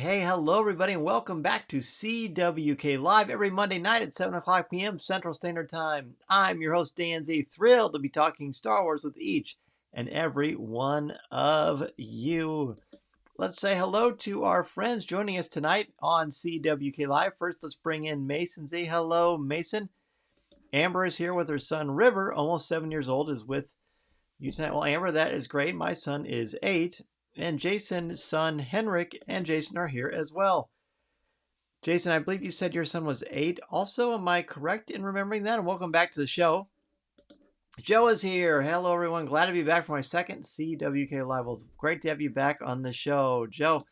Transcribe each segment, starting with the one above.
Hey, hello everybody, and welcome back to CWK Live every Monday night at 7 o'clock p.m. Central Standard Time. I'm your host, Dan Z, thrilled to be talking Star Wars with each and every one of you. Let's say hello to our friends joining us tonight on CWK Live. First, let's bring in Mason. Say hello, Mason. Amber is here with her son, River, almost 7 years old, is with you tonight. Well, Amber, that is great. My son is 8. And Jason's son, Henrik, and Jason are here as well. Jason, I believe you said your son was 8 also. Am I correct in remembering that? And welcome back to the show. Joe is here. Hello, everyone. Glad to be back for my second CWK Live. Well, it's great to have you back on the show. Joe,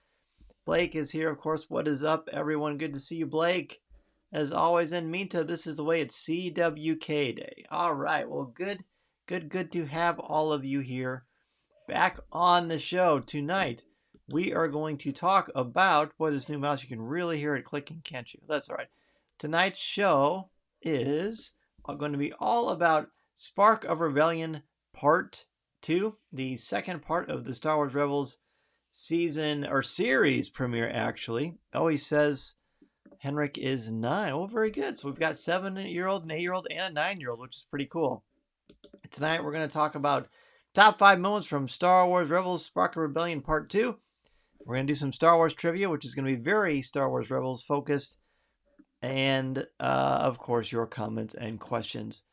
Blake is here, of course. What is up, everyone? Good to see you, Blake. As always, and Minta, this is the way. It's CWK Day. All right. Well, good to have all of you here. Back on the show tonight, we are going to talk about, boy, this new mouse, you can really hear it clicking, can't you? That's all right. Tonight's show is going to be all about Spark of Rebellion Part 2, the second part of the Star Wars Rebels season, or series premiere, actually. Oh, he says Henrik is 9. Oh, very good. So we've got 7-year-old, an 8-year-old, and a 9-year-old, which is pretty cool. Tonight, we're going to talk about Top 5 moments from Star Wars Rebels Spark of Rebellion Part 2. We're going to do some Star Wars trivia, which is going to be very Star Wars Rebels focused. And, of course, your comments and questions.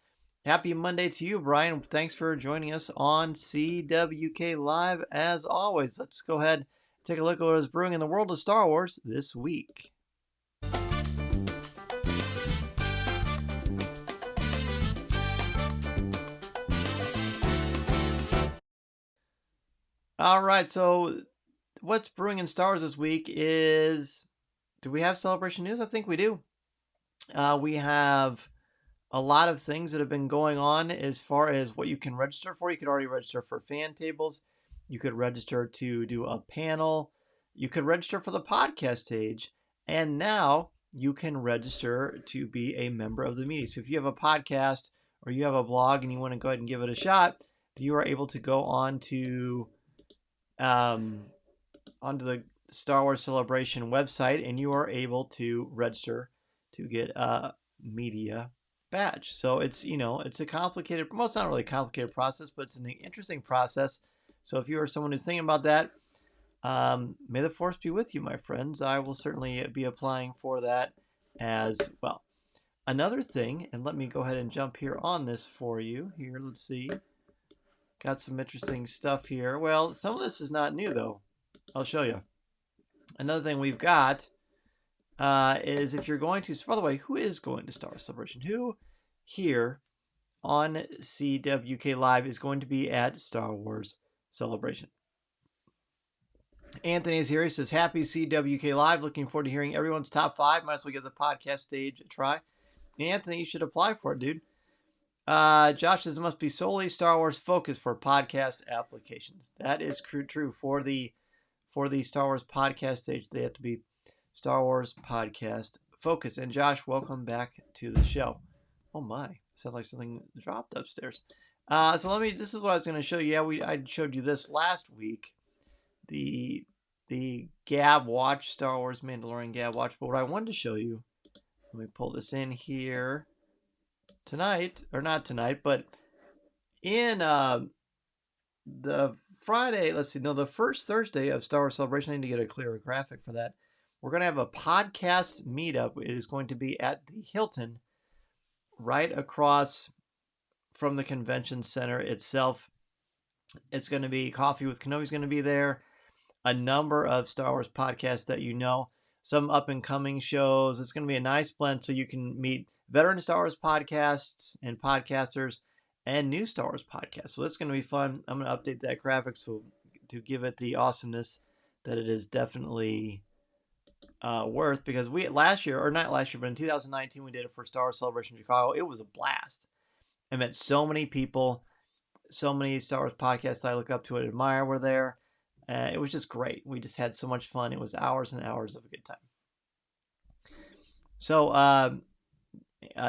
Happy Monday to you, Brian. Thanks for joining us on CWK Live as always. Let's go ahead and take a look at what is brewing in the world of Star Wars this week. All right, so what's brewing in Star Wars this week is, do we have celebration news? I think we do. We have a lot of things that have been going on as far as what you can register for. You could already register for fan tables. You could register to do a panel. You could register for the podcast stage. And now you can register to be a member of the media. So if you have a podcast or you have a blog and you want to go ahead and give it a shot, you are able to go on to onto the Star Wars Celebration website, and you are able to register to get a media badge. So it's, it's a complicated, well, it's not really a complicated process, but it's an interesting process. So if you are someone who's thinking about that, may the force be with you, my friends. I will certainly be applying for that as well. Another thing, and let me go ahead and jump here on this for you. Here, let's see. Got some interesting stuff here. Well, some of this is not new, though. I'll show you. Another thing we've got is if you're going to, by the way, who is going to Star Wars Celebration? Who here on CWK Live is going to be at Star Wars Celebration? Anthony is here. He says, happy CWK Live. Looking forward to hearing everyone's top 5. Might as well give the podcast stage a try. Anthony, you should apply for it, dude. Josh says it must be solely Star Wars focused for podcast applications. That is true for the Star Wars podcast stage. They have to be Star Wars podcast focused. And Josh, welcome back to the show. Oh my, sounds like something dropped upstairs. So this is what I was going to show you. Yeah, I showed you this last week. The Gab Watch, Star Wars Mandalorian Gab Watch. But what I wanted to show you, let me pull this in here. Tonight, or not tonight, but in the Friday, the first Thursday of Star Wars Celebration, I need to get a clearer graphic for that. We're going to have a podcast meetup. It is going to be at the Hilton, right across from the convention center itself. It's going to be Coffee with Kenobi's going to be there. A number of Star Wars podcasts that you know. Some up-and-coming shows. It's going to be a nice blend so you can meet veteran Star Wars podcasts and podcasters and new Star Wars podcasts. So that's going to be fun. I'm going to update that graphic to give it the awesomeness that it is definitely worth. Because not last year, but in 2019, we did it for Star Wars Celebration Chicago. It was a blast. I met so many people, so many Star Wars podcasts I look up to and admire were there. It was just great. We just had so much fun. It was hours and hours of a good time. So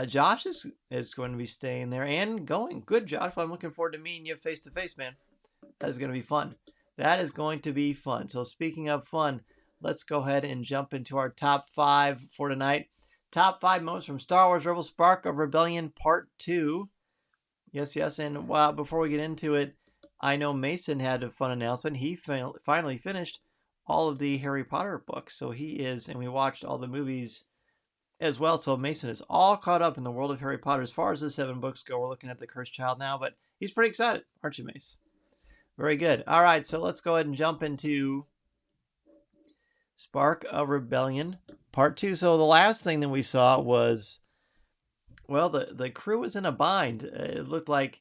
Josh is going to be staying there and going. Good, Josh. Well, I'm looking forward to meeting you face to face, man. That is going to be fun. So speaking of fun, let's go ahead and jump into our top 5 for tonight. Top 5 moments from Star Wars Rebels Spark of Rebellion Part 2. Yes, and before we get into it, I know Mason had a fun announcement. He finally finished all of the Harry Potter books. So and we watched all the movies as well. So Mason is all caught up in the world of Harry Potter. As far as the 7 books go, we're looking at the Cursed Child now, but he's pretty excited, aren't you, Mace? Very good. All right, so let's go ahead and jump into Spark of Rebellion Part 2. So the last thing that we saw was, well, the crew was in a bind. It looked like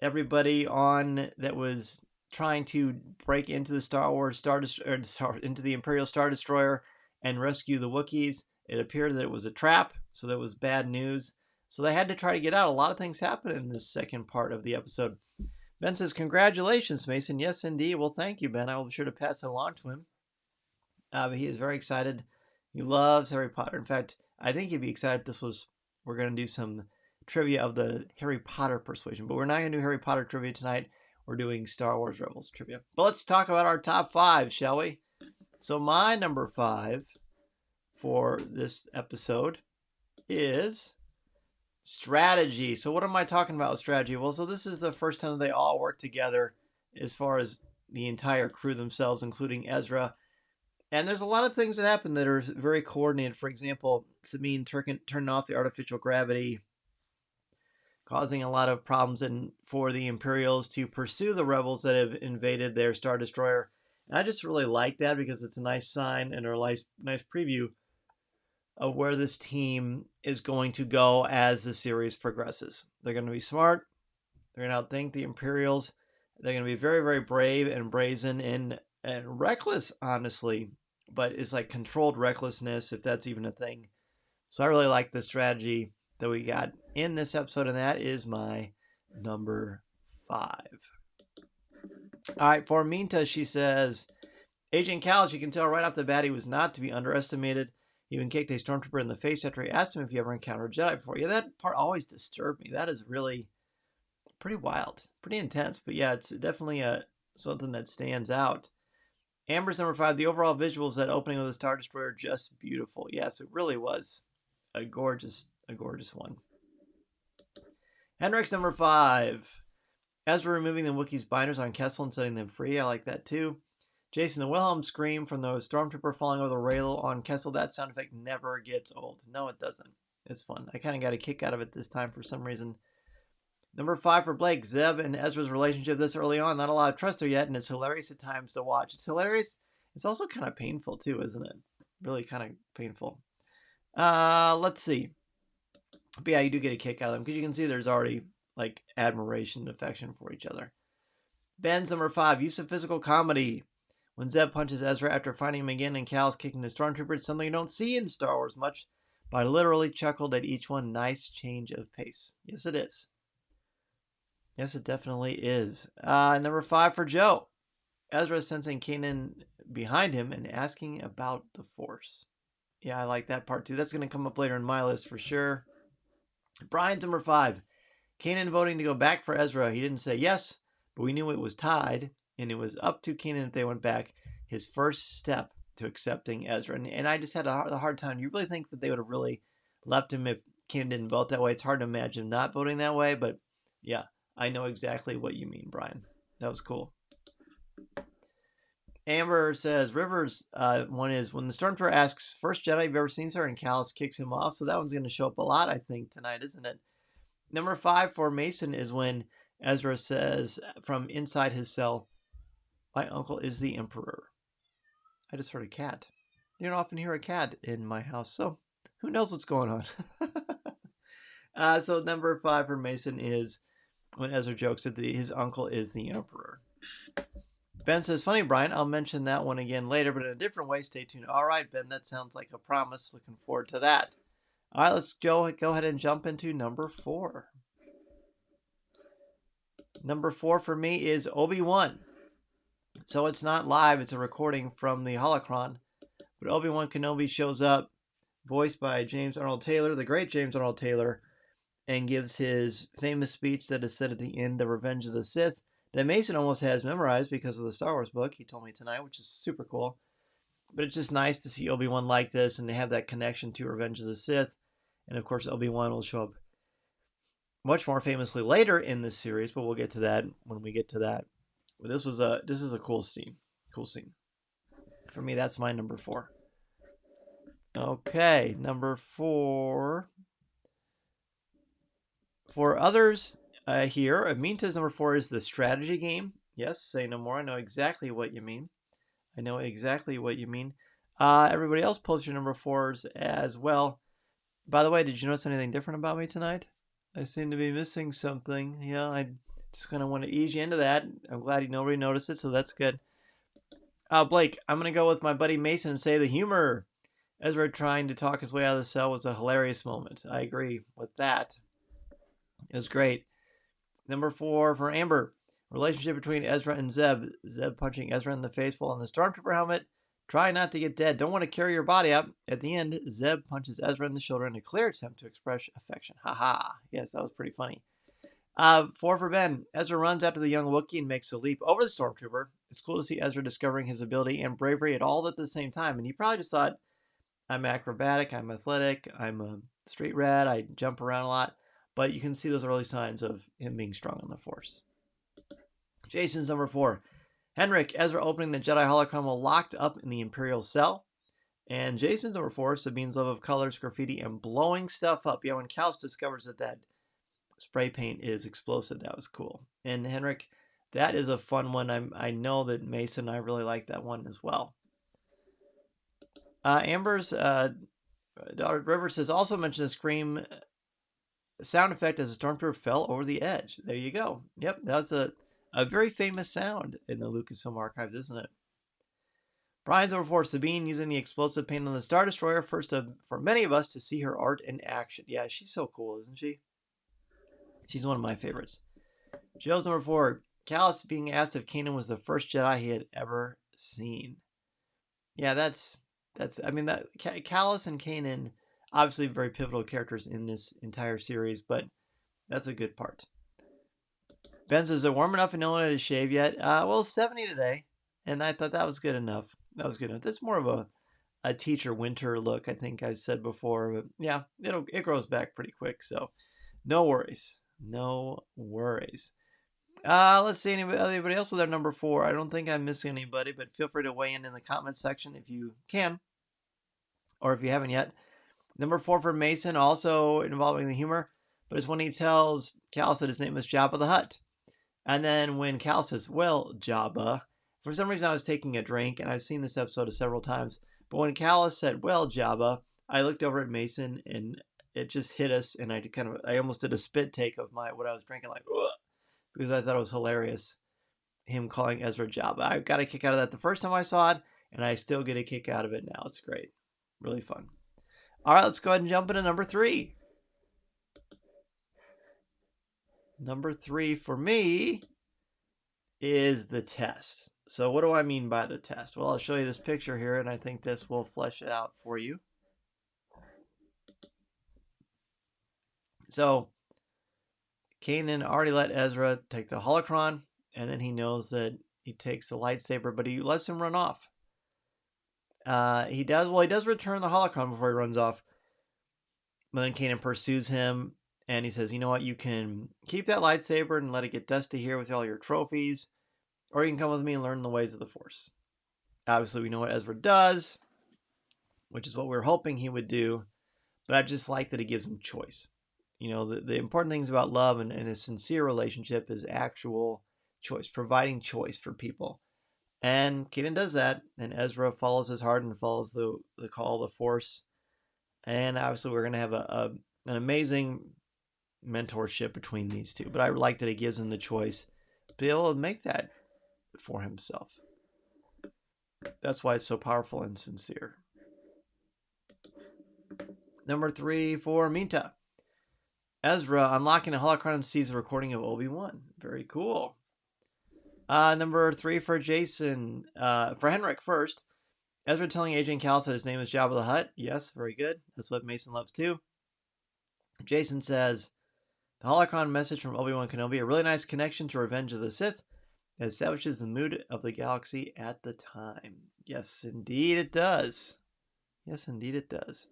everybody that was trying to break into the Star Wars into the Imperial Star Destroyer and rescue the Wookiees. It appeared that it was a trap, so that was bad news. So they had to try to get out. A lot of things happened in this second part of the episode. Ben says, "Congratulations, Mason." Yes, indeed. Well, thank you, Ben. I'll be sure to pass it along to him. But he is very excited. He loves Harry Potter. In fact, I think he'd be excited if we're going to do some trivia of the Harry Potter persuasion. But we're not going to do Harry Potter trivia tonight. We're doing Star Wars Rebels trivia. But let's talk about our top 5, shall we? So my number 5 for this episode is strategy. So what am I talking about with strategy? Well, so this is the first time they all work together as far as the entire crew themselves, including Ezra. And there's a lot of things that happen that are very coordinated. For example, Sabine turning off the artificial gravity, causing a lot of problems for the Imperials to pursue the rebels that have invaded their Star Destroyer. And I just really like that because it's a nice sign and a nice preview of where this team is going to go as the series progresses. They're going to be smart. They're going to outthink the Imperials. They're going to be very, very brave and brazen and reckless, honestly. But it's like controlled recklessness, if that's even a thing. So I really like the strategy that we got in this episode, and that is my number 5. All right, for Minta, she says, Agent Cal, you can tell right off the bat he was not to be underestimated. He even kicked a stormtrooper in the face after he asked him if he ever encountered a Jedi before. Yeah, that part always disturbed me. That is really pretty wild, pretty intense. But yeah, it's definitely something that stands out. Amber's number 5, the overall visuals, that opening with the Star Destroyer, just beautiful. Yes, it really was a gorgeous one. Henrik's number 5, Ezra removing the Wookiees' binders on Kessel and setting them free. I like that too. Jason, the Wilhelm scream from the stormtrooper falling over the rail on Kessel, that sound effect never gets old. No, it doesn't. It's fun. I kind of got a kick out of it this time for some reason. Number 5 for Blake, Zeb and Ezra's relationship this early on. Not a lot of trust there yet, and it's hilarious at times to watch. It's hilarious. It's also kind of painful too, isn't it? Really kind of painful. Let's see. But yeah, you do get a kick out of them because you can see there's already like admiration and affection for each other. Ben's number 5, use of physical comedy. When Zeb punches Ezra after fighting him again and Cal's kicking the stormtrooper, it's something you don't see in Star Wars much, but I literally chuckled at each one. Nice change of pace. Yes, it is. Yes, it definitely is. Number 5 for Joe. Ezra sensing Kanan behind him and asking about the Force. Yeah, I like that part too. That's going to come up later in my list for sure. Brian's number 5. Kanan voting to go back for Ezra. He didn't say yes, but we knew it was tied, and it was up to Kanan if they went back. His first step to accepting Ezra. And I just had a hard time. You really think that they would have really left him if Kanan didn't vote that way? It's hard to imagine not voting that way, but yeah, I know exactly what you mean, Brian. That was cool. Amber says, Rivers, one is when the Stormtrooper asks, first Jedi you've ever seen, sir, and Callus kicks him off. So that one's going to show up a lot, I think, tonight, isn't it? Number 5 for Mason is when Ezra says from inside his cell, my uncle is the Emperor. I just heard a cat. You don't often hear a cat in my house, so who knows what's going on. So number 5 for Mason is when Ezra jokes that his uncle is the Emperor. Ben says, funny, Brian, I'll mention that one again later, but in a different way. Stay tuned. All right, Ben, that sounds like a promise. Looking forward to that. All right, let's go ahead and jump into number 4. Number 4 for me is Obi-Wan. So it's not live. It's a recording from the Holocron. But Obi-Wan Kenobi shows up, voiced by James Arnold Taylor, the great James Arnold Taylor, and gives his famous speech that is said at the end of Revenge of the Sith that Mason almost has memorized because of the Star Wars book, he told me tonight, which is super cool. But it's just nice to see Obi-Wan like this, and they have that connection to Revenge of the Sith. And of course, Obi-Wan will show up much more famously later in this series, but we'll get to that when we get to that. But this is a cool scene. Cool scene. For me, that's my number 4. Okay, number 4. For others here, Aminta's number 4 is the strategy game. Yes, say no more. I know exactly what you mean. I know exactly what you mean. Everybody else post your number 4s as well. By the way, did you notice anything different about me tonight? I seem to be missing something. Yeah, I just kind of want to ease you into that. I'm glad nobody noticed it, so that's good. Blake, I'm going to go with my buddy Mason and say the humor. Ezra trying to talk his way out of the cell was a hilarious moment. I agree with that. It was great. Number 4 for Amber. Relationship between Ezra and Zeb. Zeb punching Ezra in the face while in the Stormtrooper helmet. Try not to get dead. Don't want to carry your body up. At the end, Zeb punches Ezra in the shoulder in a clear attempt to express affection. Haha. Yes, that was pretty funny. 4 for Ben. Ezra runs after the young Wookiee and makes a leap over the Stormtrooper. It's cool to see Ezra discovering his ability and bravery at all at the same time. And he probably just thought, I'm acrobatic, I'm athletic, I'm a street rat, I jump around a lot. But you can see those early signs of him being strong on the Force. Jason's number 4. Henrik, Ezra opening the Jedi hologram while locked up in the Imperial cell. And Jason's number 4, Sabine's love of colors, graffiti, and blowing stuff up. Yeah, when Kals discovers that spray paint is explosive, that was cool. And Henrik, that is a fun one. I know that Mason and I really like that one as well. Amber's daughter River says, also mentioned a scream sound effect as a stormtrooper fell over the edge. There you go. Yep, that's a very famous sound in the Lucasfilm archives, isn't it? Brian's over 4, Sabine using the explosive paint on the Star Destroyer, first for many of us to see her art in action. Yeah, she's so cool, isn't she? She's one of my favorites. Joe's number 4, Kallus being asked if Kanan was the first Jedi he had ever seen. Yeah, that's I mean, that Kallus and Kanan, obviously very pivotal characters in this entire series, but that's a good part. Ben says, is it warm enough and no one had to shave yet? Well, 70 today, and I thought that was good enough. That was good enough. That's more of a teacher winter look, I think I said before, but yeah, it grows back pretty quick, so no worries. No worries. Let's see, anybody else with their number 4? I don't think I'm missing anybody, but feel free to weigh in the comments section if you can, or if you haven't yet. Number 4 for Mason, also involving the humor, but it's when he tells Cal that his name is Jabba the Hutt. And then when Cal says, well, Jabba, for some reason I was taking a drink, and I've seen this episode several times, but when Cal said, well, Jabba, I looked over at Mason, and it just hit us, and I almost did a spit take of what I was drinking, like, ugh, because I thought it was hilarious, him calling Ezra Jabba. I got a kick out of that the first time I saw it, and I still get a kick out of it now. It's great. Really fun. All right, let's go ahead and jump into number 3. Number 3 for me is the test. So what do I mean by the test? Well, I'll show you this picture here, and I think this will flesh it out for you. So Kanan already let Ezra take the holocron, and then he knows that he takes the lightsaber, but he lets him run off. He does return the holocron before he runs off. But then Kanan pursues him, and he says, you know what, you can keep that lightsaber and let it get dusty here with all your trophies, or you can come with me and learn the ways of the Force. Obviously, we know what Ezra does, which is what we were hoping he would do, but I just like that he gives him choice. You know, the important things about love and a sincere relationship is actual choice, providing choice for people. And Kanan does that, and Ezra follows his heart and follows the call of the Force. And obviously, we're going to have an amazing mentorship between these two. But I like that he gives him the choice to be able to make that for himself. That's why it's so powerful and sincere. Number 3 for Minta. Ezra unlocking a holocron and sees a recording of Obi-Wan. Very cool. Number 3 for Jason. For Henrik first. Ezra telling AJ and Cal that his name is Jabba the Hutt. Yes, very good. That's what Mason loves too. Jason says, the holocron message from Obi-Wan Kenobi, a really nice connection to Revenge of the Sith. It establishes the mood of the galaxy at the time. Yes, indeed it does. Yes, indeed it does.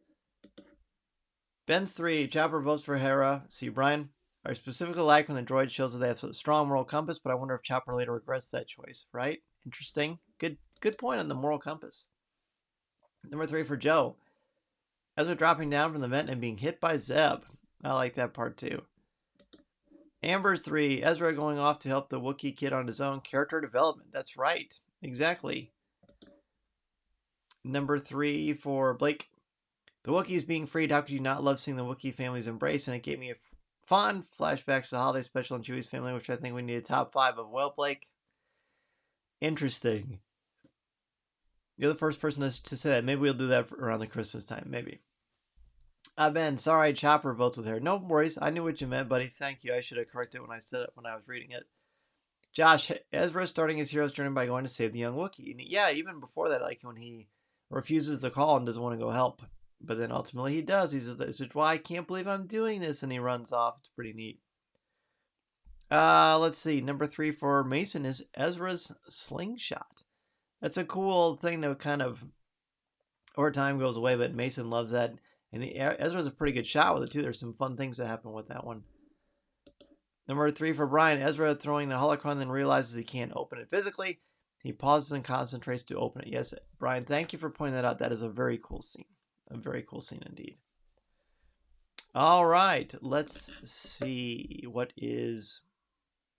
Ben's 3. Chopper votes for Hera. See, Brian, I specifically like when the droid shows that they have a strong moral compass, but I wonder if Chopper later regrets that choice, right? Interesting. Good point on the moral compass. Number 3 for Joe. Ezra dropping down from the vent and being hit by Zeb. I like that part too. Amber 3. Ezra going off to help the Wookiee kid on his own. Character development. That's right. Exactly. Number 3 for Blake. The Wookiees being freed. How could you not love seeing the Wookiee families embrace? And it gave me a fond flashbacks to the holiday special and Chewie's family, which I think we need a top 5 of. Well, Blake, interesting. You're the first person to say that. Maybe we'll do that around the Christmas time. Maybe. Ben, sorry, Chopper votes with her. No worries. I knew what you meant, buddy. Thank you. I should have corrected it when I said it when I was reading it. Josh, Ezra starting his hero's journey by going to save the young Wookiee. And yeah, even before that, like when he refuses the call and doesn't want to go help. But then ultimately he does. He says, "This is why I can't believe I'm doing this." And he runs off. It's pretty neat. Let's see. Number 3 for Mason is Ezra's slingshot. That's a cool thing to kind of, over time goes away, but Mason loves that. And Ezra's a pretty good shot with it, too. There's some fun things that happen with that one. Number 3 for Brian. Ezra throwing the holocron, then realizes he can't open it physically. He pauses and concentrates to open it. Yes, Brian, thank you for pointing that out. That is a very cool scene. A very cool scene indeed. All right. Let's see what is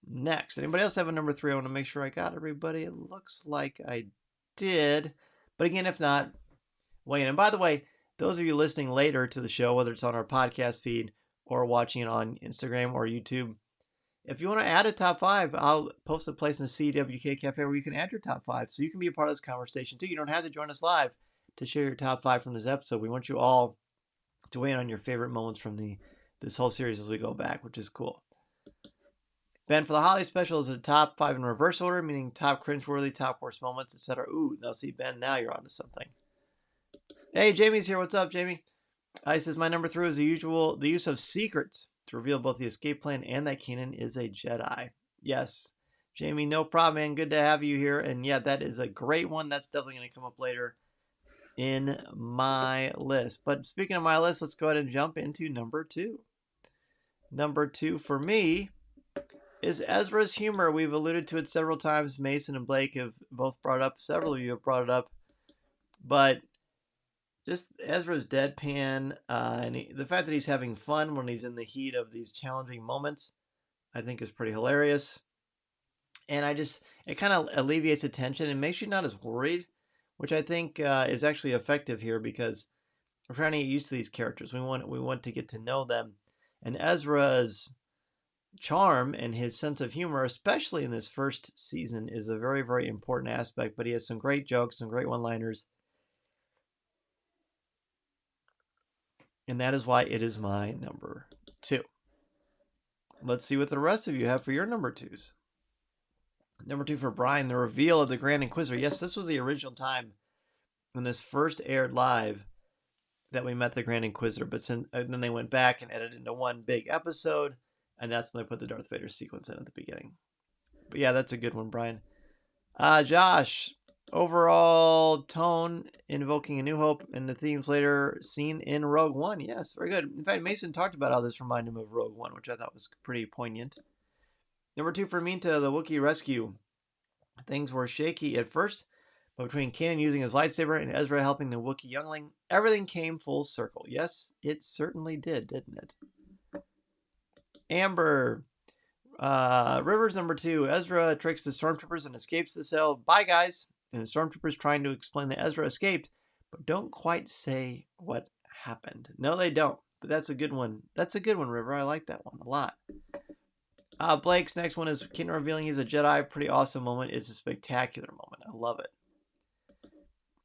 next. Anybody else have a number 3? I want to make sure I got everybody. It looks like I did. But again, if not, weigh in. And by the way, those of you listening later to the show, whether it's on our podcast feed or watching it on Instagram or YouTube, if you want to add a top 5, I'll post a place in the CWK Cafe where you can add your top 5. So you can be a part of this conversation too. You don't have to join us live to share your top 5 from this episode. We want you all to weigh in on your favorite moments from this whole series as we go back, which is cool. Ben, for the holiday special, is a top 5 in reverse order, meaning top cringeworthy, top worst moments, etc. Ooh, now see, Ben, now you're onto something. Hey, Jamie's here. What's up, Jamie? He says, my number 3 is the use of secrets to reveal both the escape plan and that Kanan is a Jedi. Yes, Jamie, no problem, man. Good to have you here. And yeah, that is a great one. That's definitely going to come up later in my list. But speaking of my list, let's go ahead and jump into number 2. Number 2 for me is Ezra's humor. We've alluded to it several times. Mason and Blake have both brought it up. Several of you have brought it up. But just Ezra's deadpan, and the fact that he's having fun when he's in the heat of these challenging moments, I think is pretty hilarious. And it kind of alleviates the tension and makes you not as worried, which I think is actually effective here because we're trying to get used to these characters. We want to get to know them. And Ezra's charm and his sense of humor, especially in this first season, is a very, very important aspect. But he has some great jokes, some great one-liners. And that is why it is my number 2. Let's see what the rest of you have for your number 2s. Number 2 for Brian, the reveal of the Grand Inquisitor. Yes, this was the original time when this first aired live that we met the Grand Inquisitor. But then they went back and edited into one big episode. And that's when they put the Darth Vader sequence in at the beginning. But yeah, that's a good one, Brian. Josh, overall tone invoking A New Hope and the themes later seen in Rogue One. Yes, very good. In fact, Mason talked about how this reminded him of Rogue One, which I thought was pretty poignant. Number 2 for Minta, the Wookiee rescue. Things were shaky at first, but between Kanan using his lightsaber and Ezra helping the Wookiee youngling, everything came full circle. Yes, it certainly did, didn't it? Amber, Rivers number 2. Ezra tricks the stormtroopers and escapes the cell. Bye, guys. And the stormtroopers trying to explain that Ezra escaped, but don't quite say what happened. No, they don't. But that's a good one. That's a good one, River. I like that one a lot. Blake's next one is Kanan revealing he's a Jedi. Pretty awesome moment. It's a spectacular moment. I love it.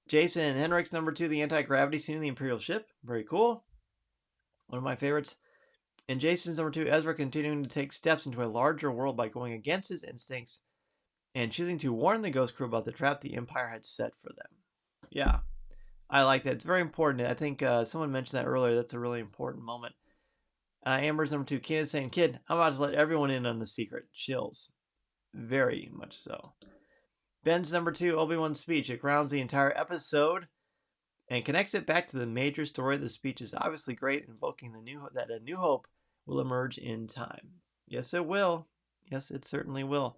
Jason, Henrik's number 2, the anti-gravity scene in the Imperial ship. Very cool. One of my favorites. And Jason's number 2, Ezra continuing to take steps into a larger world by going against his instincts and choosing to warn the Ghost Crew about the trap the Empire had set for them. Yeah, I like that. It's very important. I think someone mentioned that earlier. That's a really important moment. Amber's number 2, Kanan saying, "Kid, I'm about to let everyone in on the secret." Chills. Very much so. Ben's number 2, Obi-Wan's speech. It grounds the entire episode and connects it back to the major story. The speech is obviously great, invoking that a new hope will emerge in time. Yes, it will. Yes, it certainly will.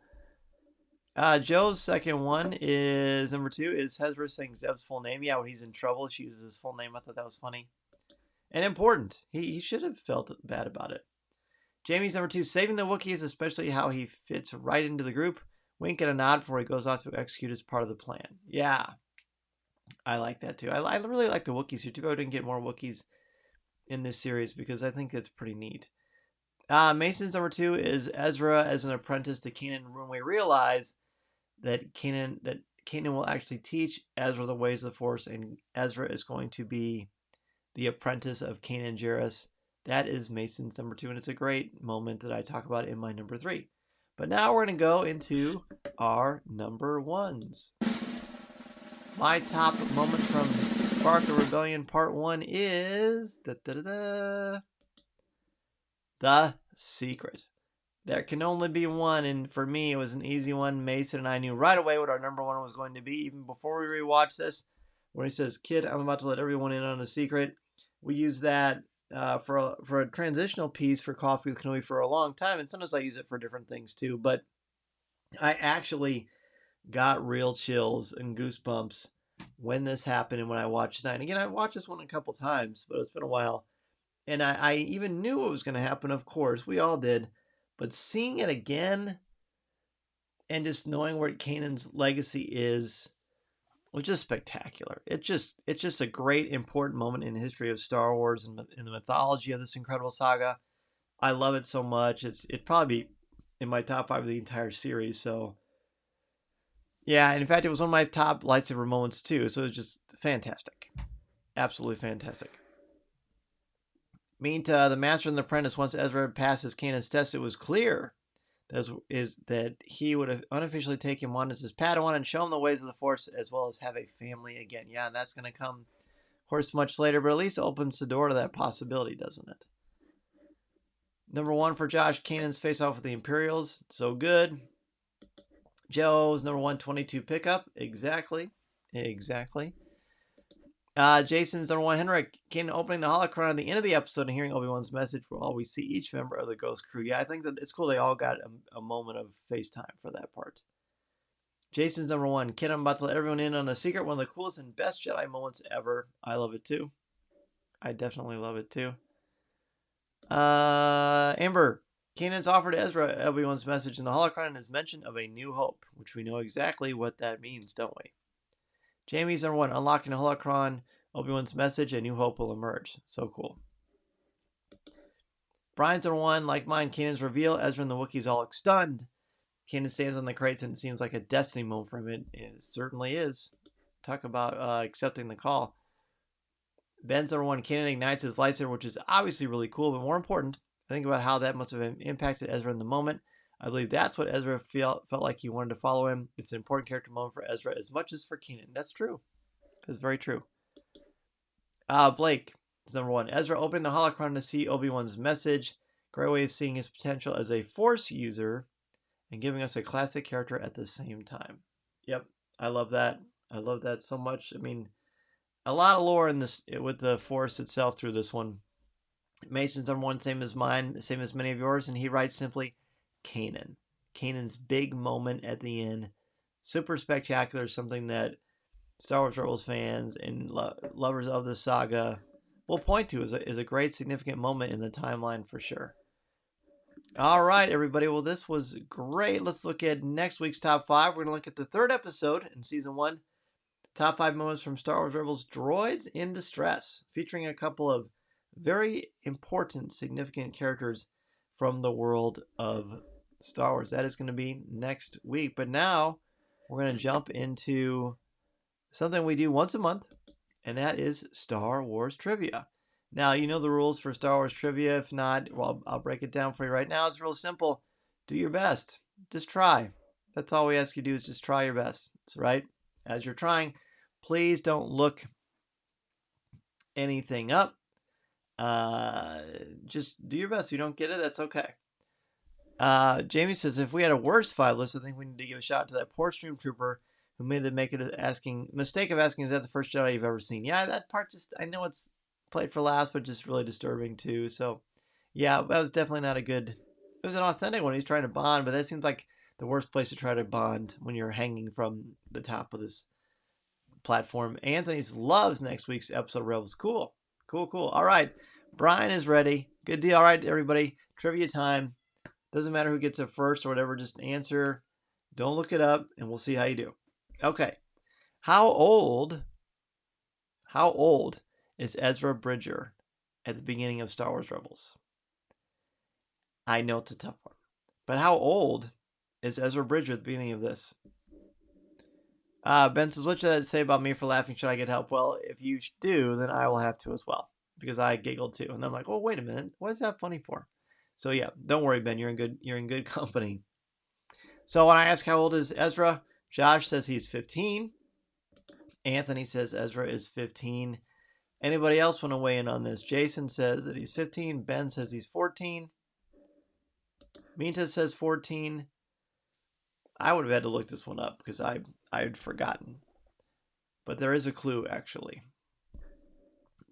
Joe's second one is number 2 is Hezra saying Zeb's full name. Yeah, when he's in trouble, she uses his full name. I thought that was funny and important. He should have felt bad about it. Jamie's number 2, saving the Wookiees, especially how he fits right into the group. Wink and a nod before he goes off to execute as part of the plan. Yeah, I like that too. I really like the Wookiees here. Too bad we didn't get more Wookiees in this series because I think it's pretty neat. Mason's number 2 is Ezra as an apprentice to Kanan. When we realize that Kanan will actually teach Ezra the ways of the Force, and Ezra is going to be the apprentice of Kanan Jarrus. That is Mason's number 2, and it's a great moment that I talk about in my number 3. But now we're going to go into our number 1s. My top moment from Spark the Rebellion Part 1 is The Secret. There can only be one, and for me, it was an easy one. Mason and I knew right away what our number 1 was going to be, even before we rewatched this. When he says, "Kid, I'm about to let everyone in on a secret," we use that for a transitional piece for Coffee with Kenobi for a long time, and sometimes I use it for different things too. But I actually got real chills and goosebumps when this happened and when I watched tonight. And again, I watched this one a couple times, but it's been a while. And I even knew what was going to happen, of course. We all did. But seeing it again and just knowing where Kanan's legacy is was just spectacular. It's just a great, important moment in the history of Star Wars and in the mythology of this incredible saga. I love it so much. It'd probably be in my top 5 of the entire series. So yeah, and in fact, it was one of my top lightsaber moments too. So it was just fantastic, absolutely fantastic. Meantime, the Master and the Apprentice. Once Ezra passes Kanan's test, it was clear that he would unofficially take him on as his Padawan and show him the ways of the Force, as well as have a family again. Yeah, and that's going to come, of course, much later, but at least opens the door to that possibility, doesn't it? Number 1 for Josh, Kanan's face-off with the Imperials. So good. Joe's number 122 pickup. Exactly. Jason's number 1, Henrik, Kanan opening the holocron at the end of the episode and hearing Obi-Wan's message while we see each member of the Ghost crew. Yeah, I think that it's cool they all got a moment of FaceTime for that part. Jason's number 1, Kid, I'm about to let everyone in on a secret. One of the coolest and best Jedi moments ever. I love it too. I definitely love it too. Amber, Kanan's offered Ezra Obi-Wan's message in the holocron and his mention of a new hope, which we know exactly what that means, don't we? Jamie's number 1, unlocking the holocron, Obi-Wan's message, a new hope will emerge. So cool. Brian's number 1, like mine, Kanan's reveal, Ezra and the Wookiees all stunned. Kanan stands on the crates and it seems like a destiny moment for him. It certainly is. Talk about accepting the call. Ben's number 1, Kanan ignites his lightsaber, which is obviously really cool, but more important, think about how that must have impacted Ezra in the moment. I believe that's what Ezra felt like he wanted to follow him. It's an important character moment for Ezra as much as for Kanan. That's true. That's very true. Blake is number 1. Ezra opened the holocron to see Obi-Wan's message. Great way of seeing his potential as a Force user and giving us a classic character at the same time. Yep, I love that. I love that so much. I mean, a lot of lore in this with the Force itself through this one. Mason's number 1, same as mine, same as many of yours, and he writes simply, Kanan. Kanan's big moment at the end. Super spectacular, something that Star Wars Rebels fans and lovers of the saga will point to as a great significant moment in the timeline for sure. All right, everybody. Well, this was great. Let's look at next week's top 5. We're going to look at the 3rd episode in season 1, top 5 moments from Star Wars Rebels: Droids in Distress, featuring a couple of very important, significant characters from the world of Star Wars. That is going to be next week. But now we're going to jump into something we do once a month, and that is Star Wars Trivia. Now, you know the rules for Star Wars Trivia. If not, well, I'll break it down for you right now. It's real simple. Do your best. Just try. That's all we ask you to do is just try your best. That's right. As you're trying, please don't look anything up. Just do your best. If you don't get it, that's okay. Jamie says, if we had a worst 5 list, I think we need to give a shout out to that poor stream trooper who made the mistake of asking, is that the first Jedi you've ever seen? Yeah, that part I know it's played for laughs, but just really disturbing too. So, yeah, that was definitely not a good, it was an authentic one. He's trying to bond, but that seems like the worst place to try to bond when you're hanging from the top of this platform. Anthony's loves next week's episode of Rebels. Cool. All right. Brian is ready. Good deal. All right, everybody. Trivia time. Doesn't matter who gets it first or whatever. Just answer. Don't look it up, and we'll see how you do. Okay. How old is Ezra Bridger at the beginning of Star Wars Rebels? I know it's a tough one. But how old is Ezra Bridger at the beginning of this? Ben says, what should I say about me for laughing? Should I get help? Well, if you do, then I will have to as well, because I giggled too. And I'm like, oh, wait a minute. What is that funny for? So yeah, don't worry, Ben. You're in good company. So when I ask how old is Ezra, Josh says he's 15. Anthony says Ezra is 15. Anybody else want to weigh in on this? Jason says that he's 15. Ben says he's 14. Minta says 14. I would have had to look this one up because I'd forgotten. But there is a clue, actually.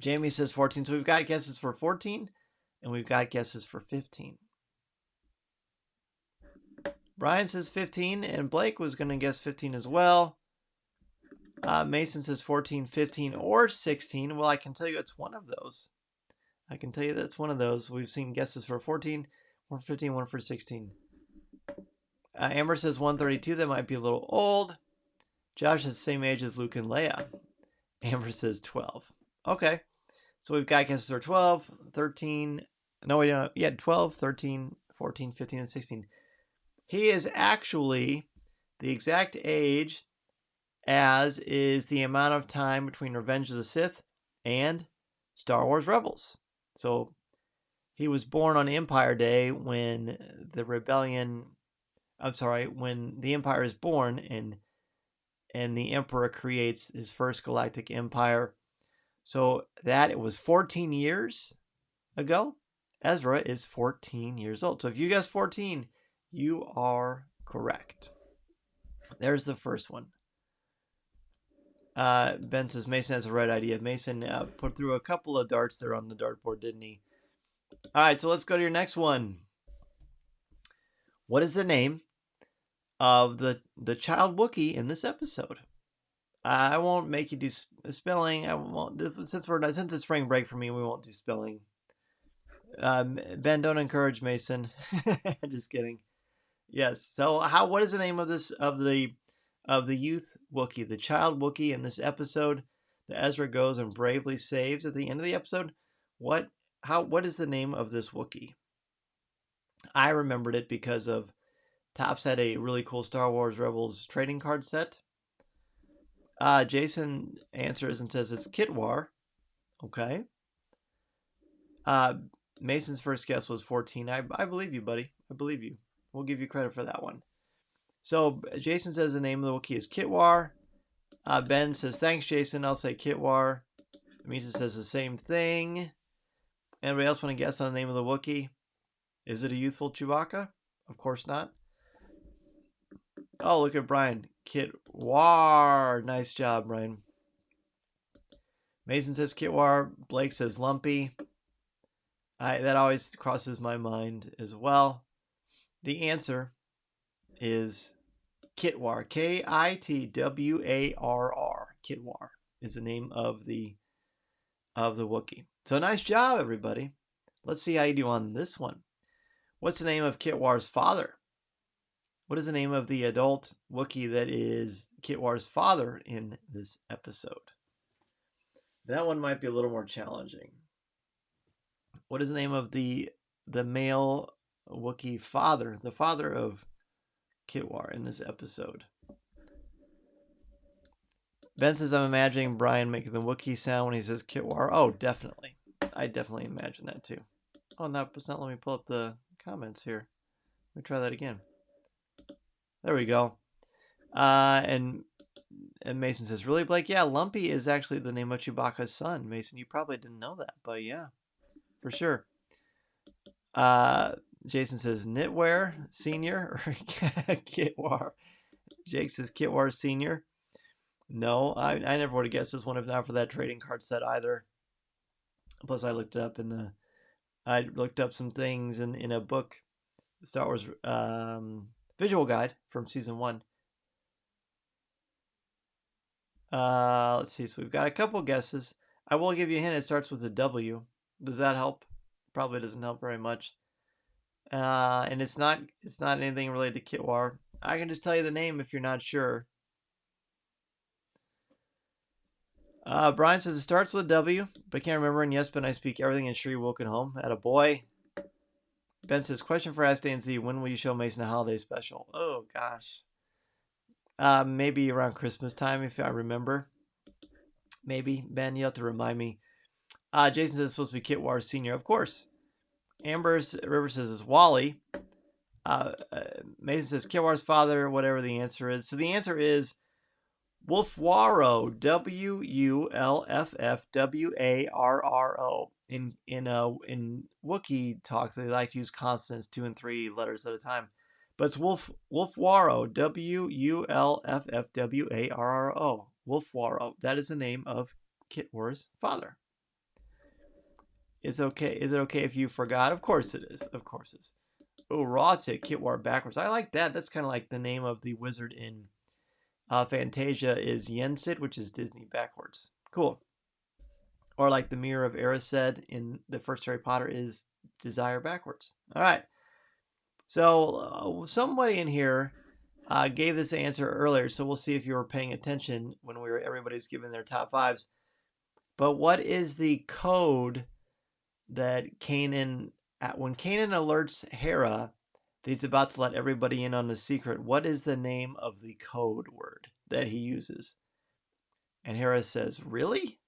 Jamie says 14. So we've got guesses for 14, and we've got guesses for 15. Brian says 15, and Blake was going to guess 15 as well. Mason says 14, 15, or 16. Well, I can tell you it's one of those. I can tell you that's one of those. We've seen guesses for 14, one for 15, one for 16. Amber says 132. That might be a little old. Josh is the same age as Luke and Leia. Amber says 12. Okay. So we've got guesses for 12, 13. No, we don't. Yeah, 12, 13, 14, 15, and 16. He is actually the exact age as is the amount of time between Revenge of the Sith and Star Wars Rebels. So he was born on Empire Day when the rebellion, when the Empire is born and the Emperor creates his first galactic empire. So that it was 14 years ago. Ezra is 14 years old. So if you guess 14, you are correct. There's the first one. Ben says Mason has the right idea. Mason put through a couple of darts there on the dartboard, didn't he? All right, so let's go to your next one. What is the name of the child Wookiee in this episode? I won't make you do spelling. I won't, since it's spring break for me. We won't do spelling. Ben, don't encourage Mason. Just kidding. Yes. So what is the name of the youth Wookiee, the child Wookiee in this episode that Ezra goes and bravely saves at the end of the episode? What is the name of this Wookiee? I remembered it because of Topps had a really cool Star Wars Rebels trading card set. Jason answers and says it's Kitwar. Okay. Mason's first guess was 14. I believe you, buddy. I believe you. We'll give you credit for that one. So Jason says the name of the Wookiee is Kitwar. Ben says, thanks, Jason. I'll say Kitwar. Amita says the same thing. Anybody else want to guess on the name of the Wookiee? Is it a youthful Chewbacca? Of course not. Oh, look at Brian. Kitwar. Nice job, Brian. Mason says Kitwar. Blake says Lumpy. That always crosses my mind as well. The answer is Kitwar. Kitwarr. Kitwar is the name of the Wookiee. So nice job, everybody. Let's see how you do on this one. What's the name of Kitwar's father? What is the name of the adult Wookiee that is Kitwar's father in this episode? That one might be a little more challenging. What is the name of the male Wookiee father, the father of Kitwar in this episode? Ben says, I'm imagining Brian making the Wookiee sound when he says Kitwar. Oh, definitely. I definitely imagine that too. Oh, no, it's not. Let me pull up the comments here. Let me try that again. There we go. And Mason says, really, Blake? Yeah, Lumpy is actually the name of Chewbacca's son. Mason, you probably didn't know that, but yeah, for sure. Jason says Knitwear Senior or Kitwar. Jake says Kitwar Senior. No, I never would have guessed this one if not for that trading card set either. Plus, I looked up some things in a book, Star Wars visual guide from season 1. Let's see. So we've got a couple guesses. I will give you a hint. It starts with a W. Does that help? Probably doesn't help very much. And it's not anything related to Kitwar. I can just tell you the name if you're not sure. Brian says it starts with a W, but can't remember. And yes, but I speak everything in Shree Wokenholm. At a boy. Ben says, question for Ask Dan Z. When will you show Mason a holiday special? Oh gosh. Maybe around Christmas time if I remember. Maybe. Ben, you have to remind me. Jason says it's supposed to be Kitwar Senior. Of course. Amber River says it's Wally. Mason says Kitwar's father, whatever the answer is. So the answer is Wulfwarro, Wullffwarro. In Wookiee talk, they like to use consonants 2 and 3 letters at a time, but it's Wulfwarro, Wullffwarro. Wulfwarro. That is the name of Kitwar's father. Is it okay if you forgot? Of course it is. Of course it is. Oh, Rawtik, Kitwar backwards. I like that. That's kind of like the name of the wizard in Fantasia is Yensid, which is Disney backwards. Cool. Or like the Mirror of Erised in the first Harry Potter is Desire backwards. All right. So somebody in here gave this answer earlier, so we'll see if you were paying attention when everybody's giving their top 5s. But what is the code that Kanan, when Kanan alerts Hera that he's about to let everybody in on the secret, what is the name of the code word that he uses? And Hera says, really?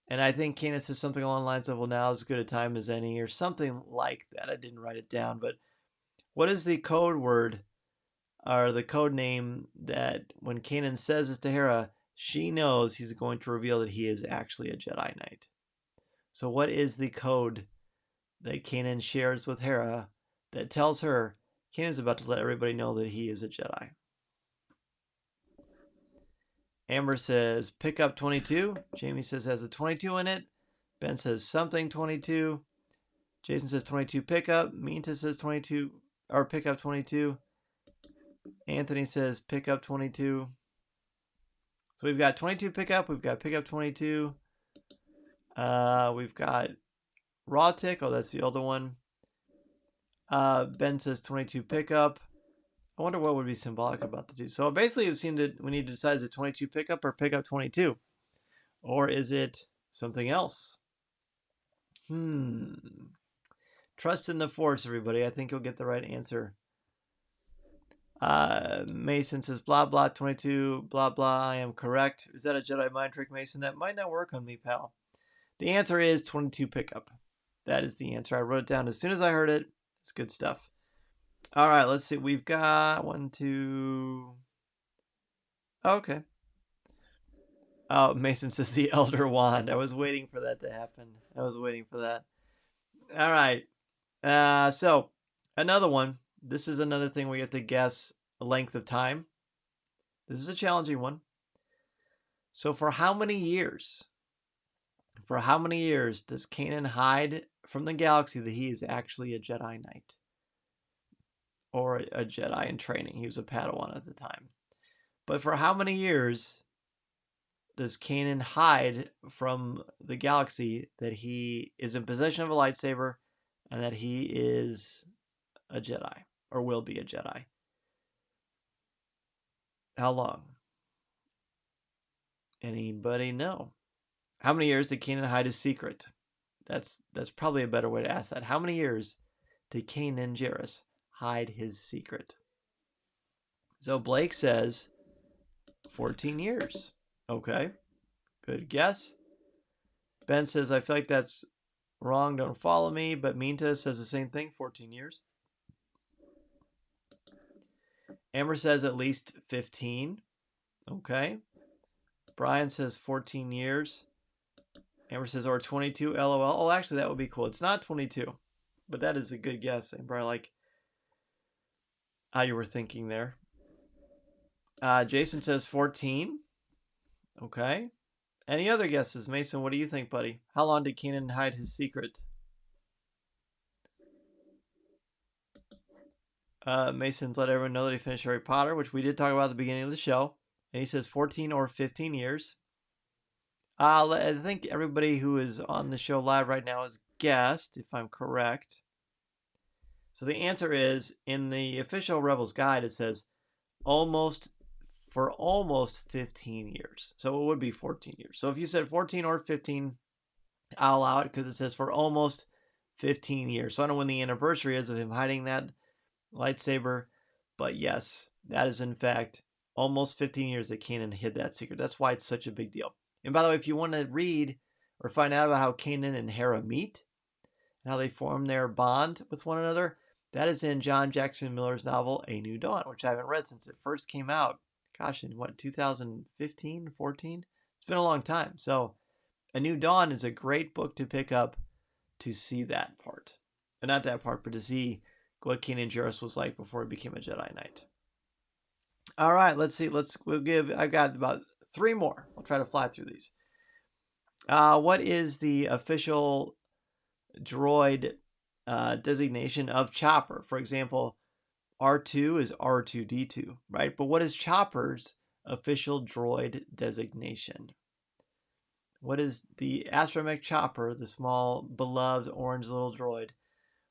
And I think Kanan says something along the lines of, well, now is as good a time as any, or something like that. I didn't write it down, but what is the code word or the code name that when Kanan says this to Hera, she knows he's going to reveal that he is actually a Jedi Knight? So what is the code that Kanan shares with Hera that tells her Kanan's about to let everybody know that he is a Jedi? Amber says pickup 22. Jamie says has a 22 in it. Ben says something 22. Jason says 22 pickup. Minta says 22 or pickup 22. Anthony says pickup 22. So we've got 22 pickup. We've got pickup 22. We've got raw tick. Oh, that's the older one. Ben says 22 pickup. I wonder what would be symbolic about the two. So basically, it seemed that we need to decide is it 22 pickup or pickup 22, or is it something else? Trust in the Force, everybody. I think you'll get the right answer. Mason says blah blah 22 blah blah. I am correct. Is that a Jedi mind trick, Mason? That might not work on me, pal. The answer is 22 pickup. That is the answer. I wrote it down as soon as I heard it. It's good stuff. All right, let's see. We've got 1, 2. Okay. Oh, Mason says the Elder Wand. I was waiting for that to happen. I was waiting for that. All right. So another one. This is another thing where you have to guess a length of time. This is a challenging one. So for how many years? For how many years does Kanan hide from the galaxy that he is actually a Jedi Knight? Or a Jedi in training. He was a Padawan at the time. But for how many years does Kanan hide from the galaxy that he is in possession of a lightsaber and that he is a Jedi or will be a Jedi? How long? Anybody know? How many years did Kanan hide his secret? That's probably a better way to ask that. How many years did Kanan Jarrus hide his secret? So Blake says 14 years. Okay, good guess. Ben says, I feel like that's wrong, don't follow me. But Minta says the same thing, 14 years. Amber says at least 15. Okay. Brian says 14 years. Amber says, or 22, LOL. Oh, actually, that would be cool. It's not 22. but that is a good guess. And probably like how you were thinking there. Jason says 14. Okay. Any other guesses? Mason, what do you think, buddy? How long did Kanan hide his secret? Mason's let everyone know that he finished Harry Potter, which we did talk about at the beginning of the show. And he says 14 or 15 years. I think everybody who is on the show live right now has guessed, if I'm correct. So the answer is, in the official Rebels guide, it says almost 15 years. So it would be 14 years. So if you said 14 or 15, I'll allow it because it says for almost 15 years. So I don't know when the anniversary is of him hiding that lightsaber, but yes, that is in fact almost 15 years that Kanan hid that secret. That's why it's such a big deal. And by the way, if you want to read or find out about how Kanan and Hera meet and how they form their bond with one another, that is in John Jackson Miller's novel A New Dawn, which I haven't read since it first came out. Gosh, in what, 2015, 14? It's been a long time. So A New Dawn is a great book to pick up to see that part. And not that part, but to see what Kanan Jarrus was like before he became a Jedi Knight. All right, let's see. I've got about 3 more. I'll try to fly through these. What is the official droid designation of Chopper? For example, R2 is R2D2, right? But what is Chopper's official droid designation? What is the astromech Chopper, the small, beloved orange little droid?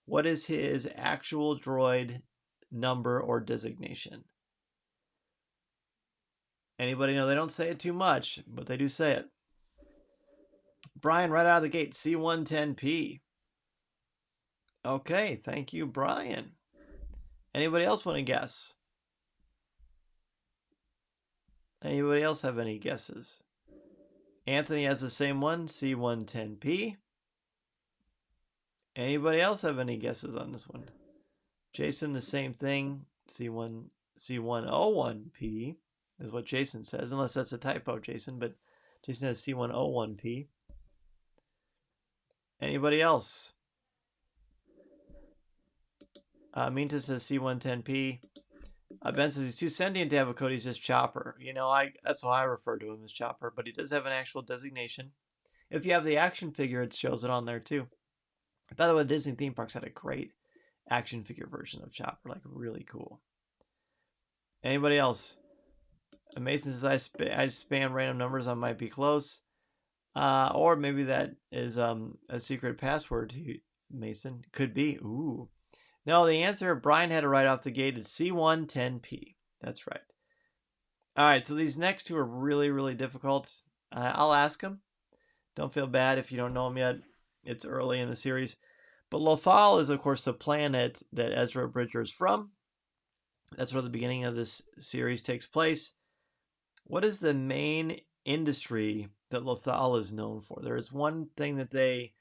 What is his actual droid number or designation? Anybody know? They don't say it too much, but they do say it. Brian, right out of the gate, C110P. Okay, thank you, Brian. Anybody else want to guess? Anybody else have any guesses? Anthony has the same one, C110P. Anybody else have any guesses on this one? Jason, the same thing, C101P is what Jason says, unless that's a typo, Jason, but Jason has C101P. Anybody else? Minta says C110P. Ben says he's too sentient to have a code. He's just Chopper. You know, that's how I refer to him, as Chopper, but he does have an actual designation. If you have the action figure, it shows it on there too. By the way, Disney theme parks had a great action figure version of Chopper, like really cool. Anybody else? Mason says I spam random numbers. I might be close. Or maybe that is a secret password to Mason. Could be. Ooh. No, the answer Brian had to right off the gate is C110P. That's right. All right, so these next two are really, really difficult. I'll ask them. Don't feel bad if you don't know them yet. It's early in the series. But Lothal is, of course, the planet that Ezra Bridger is from. That's where the beginning of this series takes place. What is the main industry that Lothal is known for? There is one thing that they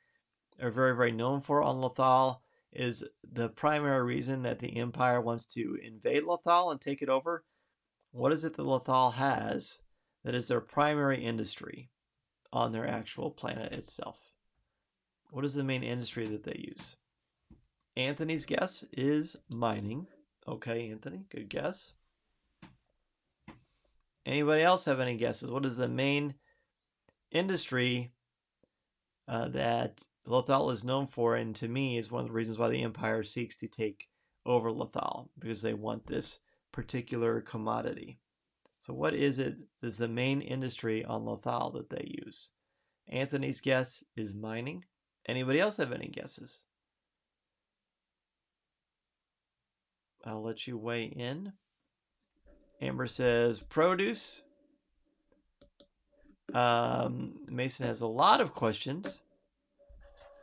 are very, very known for on Lothal, is the primary reason that the Empire wants to invade Lothal and take it over. What is it that Lothal has that is their primary industry on their actual planet itself? What is the main industry that they use? Anthony's guess is mining. Okay, Anthony, good guess. Anybody else have any guesses? What is the main industry that Lothal is known for, and to me is one of the reasons why the Empire seeks to take over Lothal, because they want this particular commodity. So what is the main industry on Lothal that they use? Anthony's guess is mining. Anybody else have any guesses? I'll let you weigh in. Amber says produce. Mason has a lot of questions,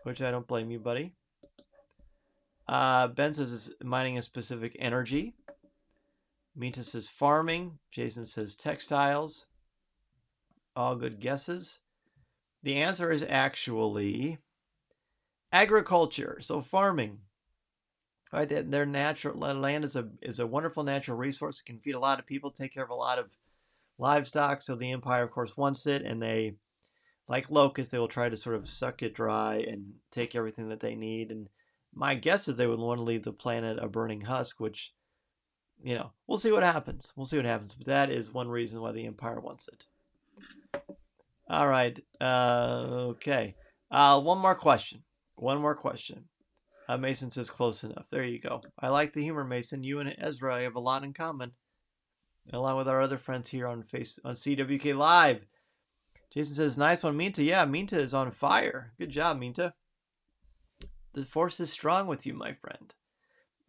which I don't blame you, buddy. Ben says it's mining a specific energy. Minta says farming. Jason says textiles. All good guesses. The answer is actually agriculture. So farming. Right, their natural land is a wonderful natural resource. It can feed a lot of people, take care of a lot of livestock. So the Empire, of course, wants it, and they, like locusts, they will try to sort of suck it dry and take everything that they need. And My guess is they would want to leave the planet a burning husk, which, we'll see what happens. We'll see what happens. But that is one reason why the Empire wants it. All right. Okay. One more question. Mason says close enough. There you go. I like the humor, Mason. You and Ezra have a lot in common, along with our other friends here on CWK Live. Jason says, nice one, Minta. Yeah, Minta is on fire. Good job, Minta. The force is strong with you, my friend.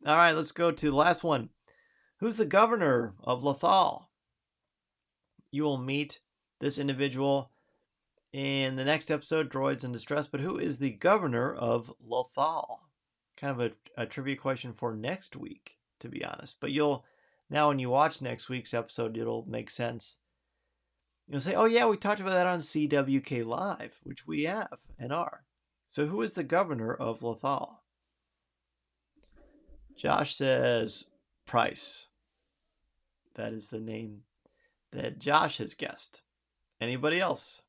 All right, let's go to the last one. Who's the governor of Lothal? You will meet this individual in the next episode, Droids in Distress. But who is the governor of Lothal? Kind of a trivia question for next week, to be honest. But now when you watch next week's episode, it'll make sense. You'll say, oh yeah, we talked about that on CWK Live, which we have and are. So who is the governor of Lothal? Josh says Price. That is the name that Josh has guessed. Anybody else?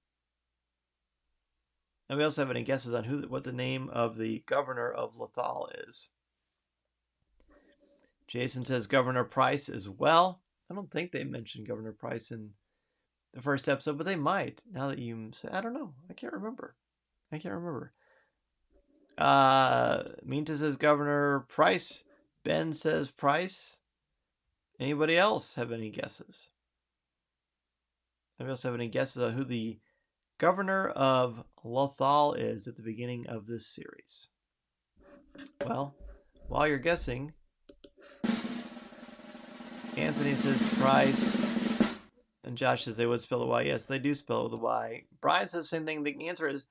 Anybody else have any guesses on what the name of the governor of Lothal is? Jason says Governor Price as well. I don't think they mentioned Governor Price in the first episode, but they might. Now that you say, I don't know. I can't remember. Minta says Governor Price. Ben says Price. Anybody else have any guesses? Anybody else have any guesses on who the governor of Lothal is at the beginning of this series? Well, while you're guessing, Anthony says Price, and Josh says they would spell the Y. Yes, they do spell the Y. Brian says the same thing. The answer is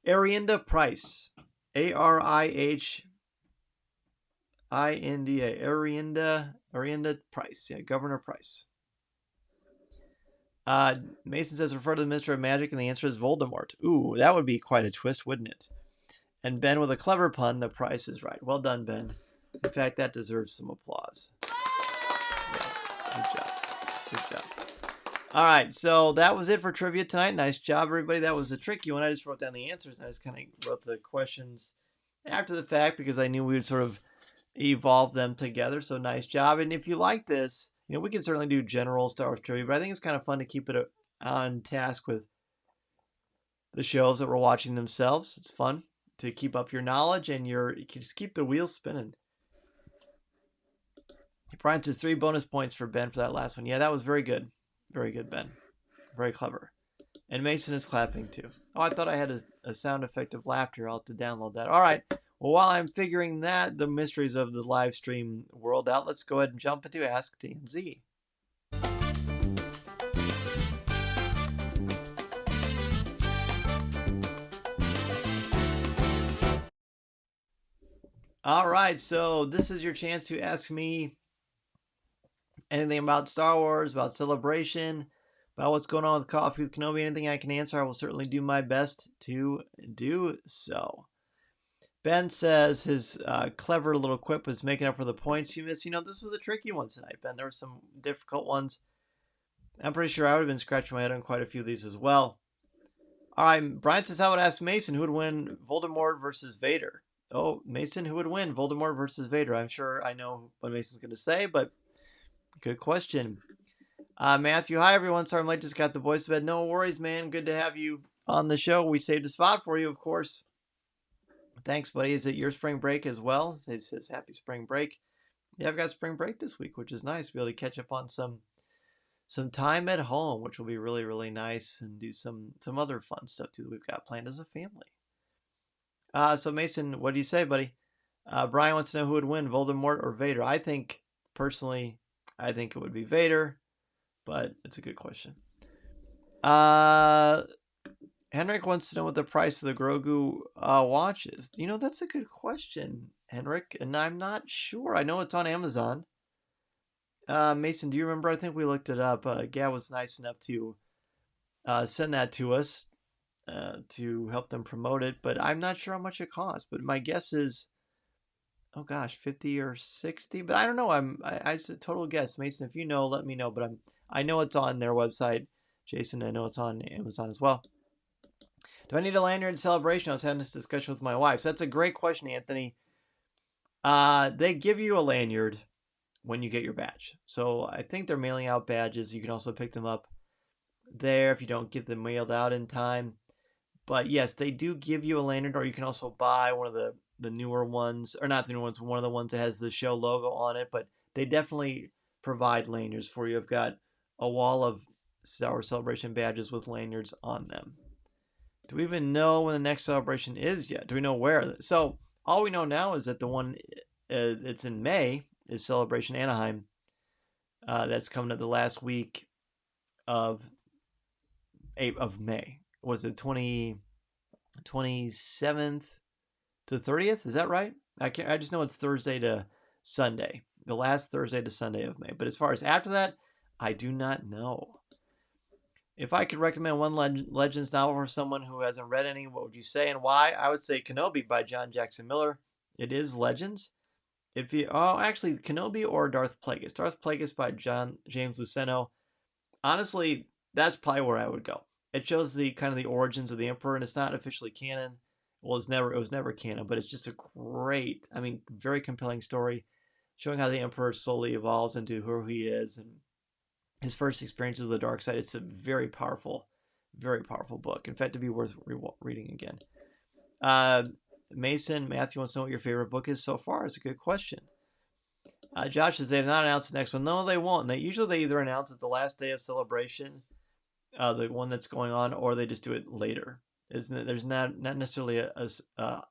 Arihinda Price. Arihinda. Arihinda Price. Yeah, Governor Price. Mason says refer to the Minister of Magic, and the answer is Voldemort. Ooh, that would be quite a twist, wouldn't it? And Ben with a clever pun, the Price is right. Well done, Ben. In fact, that deserves some applause. Yeah, good job. All right, so that was it for trivia tonight. Nice job, everybody. That was a tricky one. I just wrote down the answers, and I just kind of wrote the questions after the fact because I knew we would sort of evolve them together. So nice job. And if you like this, we can certainly do general Star Wars trivia, but I think it's kind of fun to keep it on task with the shows that we're watching themselves. It's fun to keep up your knowledge, and you can just keep the wheels spinning. Brian says 3 bonus points for Ben for that last one. Yeah, that was very good. Very good, Ben. Very clever. And Mason is clapping too. Oh, I thought I had a sound effect of laughter. I'll have to download that. All right. Well, while I'm figuring the mysteries of the live stream world out, let's go ahead and jump into Ask DNZ. All right, so this is your chance to ask me anything about Star Wars, about Celebration, about what's going on with Coffee with Kenobi, anything I can answer. I will certainly do my best to do so. Ben says his clever little quip was making up for the points you missed. This was a tricky one tonight, Ben. There were some difficult ones. I'm pretty sure I would have been scratching my head on quite a few of these as well. All right, Brian says I would ask Mason who would win Voldemort versus Vader. Oh, Mason, who would win Voldemort versus Vader? I'm sure I know what Mason's going to say, but good question. Matthew, hi everyone. Sorry I'm late. Just got the voice of bed. No worries, man. Good to have you on the show. We saved a spot for you, of course. Thanks, buddy. Is it your spring break as well? It says happy spring break. Yeah, I've got spring break this week, which is nice. Be able to catch up on some time at home, which will be really, really nice, and do some other fun stuff too that we've got planned as a family. So Mason, what do you say, buddy? Brian wants to know who would win, Voldemort or Vader. Personally, I think it would be Vader, but it's a good question. Henrik wants to know what the price of the Grogu watch is. That's a good question, Henrik, and I'm not sure. I know it's on Amazon. Mason, do you remember? I think we looked it up. Gab was nice enough to send that to us to help them promote it, but I'm not sure how much it costs. But my guess is, oh gosh, 50 or 60. But I don't know. I just a total guess. Mason, if you know, let me know. But I know it's on their website. Jason, I know it's on Amazon as well. Do I need a lanyard Celebration? I was having this discussion with my wife. So that's a great question, Anthony. They give you a lanyard when you get your badge. So I think they're mailing out badges. You can also pick them up there if you don't get them mailed out in time. But yes, they do give you a lanyard, or you can also buy one of the newer ones, or not the newer ones, one of the ones that has the show logo on it. But they definitely provide lanyards for you. I've got a wall of Star Wars Celebration badges with lanyards on them. Do we even know when the next celebration is yet? Do we know where? So all we know now is that the one it's in May is Celebration Anaheim. That's coming up the last week of May. Was it 27th to 30th? Is that right? I just know it's Thursday to Sunday, the last Thursday to Sunday of May. But as far as after that, I do not know. If I could recommend one Legends novel for someone who hasn't read any, what would you say and why? I would say Kenobi by John Jackson Miller. It is Legends. Actually, Kenobi or Darth Plagueis. Darth Plagueis by James Luceno. Honestly, that's probably where I would go. It shows the kind of the origins of the Emperor, and it's not officially canon. Well, it was never canon, but it's just a great, very compelling story, showing how the Emperor slowly evolves into who he is and his first experiences with the dark side. It's a very powerful book. In fact, it'd be worth reading again. Matthew wants to know what your favorite book is so far. It's a good question. Josh says they have not announced the next one. No, they won't. They either announce it the last day of Celebration, the one that's going on, or they just do it later. There's not necessarily a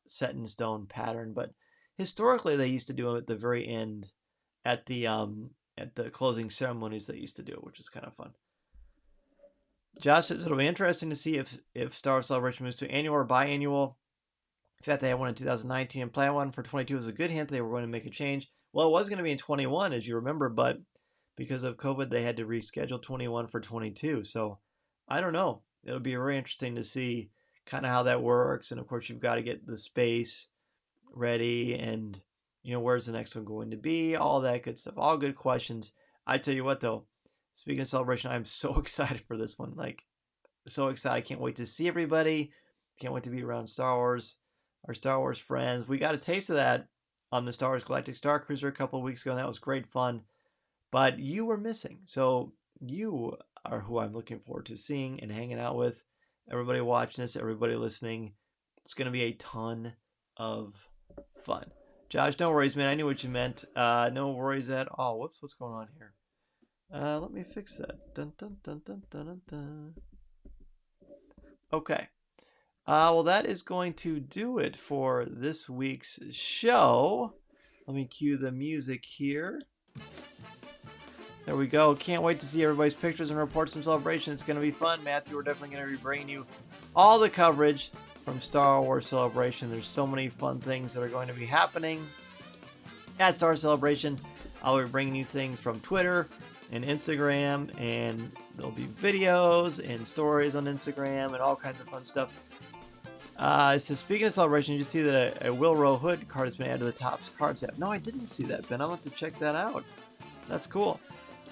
set in stone pattern, but historically they used to do it at the very end, at the closing ceremonies they used to do it, which is kind of fun. Josh says it'll be interesting to see if Star Wars Celebration moves to annual or biannual. The fact they had one in 2019 and plan one for 22 is a good hint they were going to make a change. Well, it was going to be in 21, as you remember, but because of COVID, they had to reschedule 21 for 22. So I don't know. It'll be very interesting to see kind of how that works. And of course, you've got to get the space ready and, where's the next one going to be? All that good stuff. All good questions. I tell you what, though, speaking of Celebration, I'm so excited for this one. So excited. I can't wait to see everybody. Can't wait to be around Star Wars, our Star Wars friends. We got a taste of that on the Star Wars Galactic Star Cruiser a couple of weeks ago, and that was great fun. But you were missing. So you are who I'm looking forward to seeing and hanging out with. Everybody watching this, everybody listening. It's going to be a ton of fun. Josh, no worries, man. I knew what you meant. No worries at all. Whoops, what's going on here? Let me fix that. Dun, dun, dun, dun, dun, dun, dun. Okay. Well, that is going to do it for this week's show. Let me cue the music here. There we go. Can't wait to see everybody's pictures and reports from Celebration. It's going to be fun. Matthew, we're definitely going to be bringing you all the coverage from Star Wars Celebration. There's so many fun things that are going to be happening at Star Wars Celebration. I'll be bringing you things from Twitter and Instagram, and there'll be videos and stories on Instagram and all kinds of fun stuff. So speaking of Celebration, you see that a Will Rowe Hood card has been added to the Topps Cards app. No, I didn't see that, Ben. I'll have to check that out. That's cool.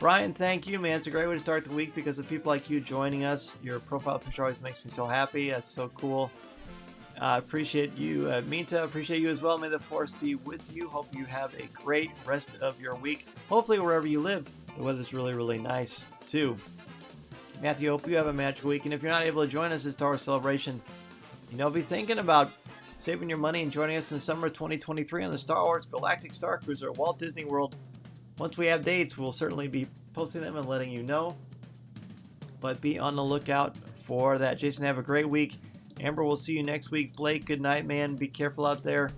Brian, thank you, man. It's a great way to start the week because of people like you joining us. Your profile picture always makes me so happy. That's so cool. Appreciate you. Minta, appreciate you as well. May the Force be with you. Hope you have a great rest of your week. Hopefully, wherever you live, the weather's really, really nice, too. Matthew, hope you have a magical week. And if you're not able to join us at Star Wars Celebration, be thinking about saving your money and joining us in the summer of 2023 on the Star Wars Galactic Star Cruiser at Walt Disney World. Once we have dates, we'll certainly be posting them and letting you know. But be on the lookout for that. Jason, have a great week. Amber, we'll see you next week. Blake, good night, man. Be careful out there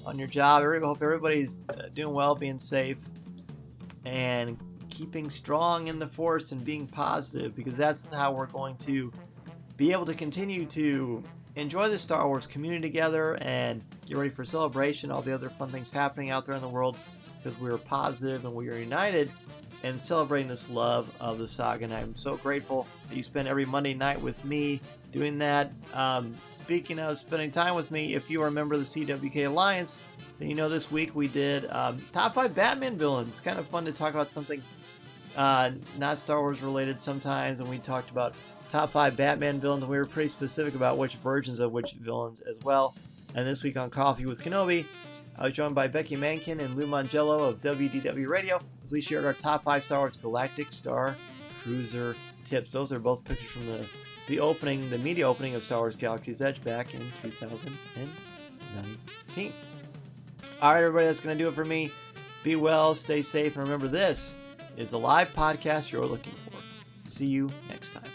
on your job. I hope everybody's doing well, being safe, and keeping strong in the Force and being positive, because that's how we're going to be able to continue to enjoy the Star Wars community together and get ready for Celebration, all the other fun things happening out there in the world, because we're positive and we are united and celebrating this love of the saga. And I'm so grateful that you spend every Monday night with me doing that. Speaking of spending time with me, if you are a member of the CWK Alliance, then this week we did top 5 Batman villains. It's kind of fun to talk about something not Star Wars related sometimes, and we talked about top 5 Batman villains, and we were pretty specific about which versions of which villains as well. And this week on Coffee with Kenobi, I was joined by Becky Mankin and Lou Mangello of WDW Radio as we shared our top 5 Star Wars Galactic Star Cruiser tips. Those are both pictures from the media opening of Star Wars Galaxy's Edge back in 2019. All right, everybody, that's going to do it for me. Be well, stay safe, and remember, this is the live podcast you're looking for. See you next time.